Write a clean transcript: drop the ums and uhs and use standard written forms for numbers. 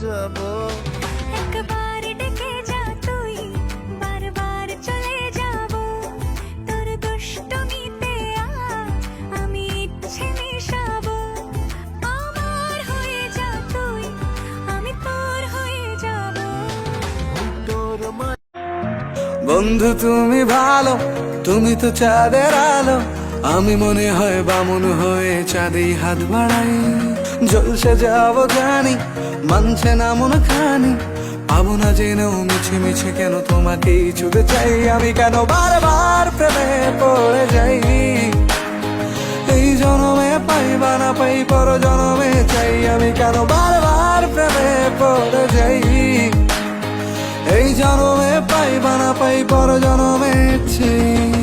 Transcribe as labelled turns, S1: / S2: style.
S1: যাব।
S2: একবার ডেকে যা তুই, বারবার চলে যাব। তোর দুষ্টমিতে আমি ইচ্ছে মিশাবো। আমার হয়ে যা তুই, আমি তোর হয়ে যাব।
S1: তোর
S3: বন্ধু তুমি ভালো, তুমি তো চাঁদের আলো। আমি মনে হয় বামুন হয়ে চাঁদেই হাত বাড়াই। জলসে যাব জানি, মানছে না মন খানি। পাবো না জেনেও মিছে মিছে কেন তোমাকেই ছুঁতে চাই। আমি কেন বারবার প্রেমে পড়ে যাই। এই জনমে পাই বা না পাই, পর জনমে চাই। আমি কেন বারবার প্রেমে পড়ে যাই। এই জনমে পাই বা না পাই, পর জনমে চাই।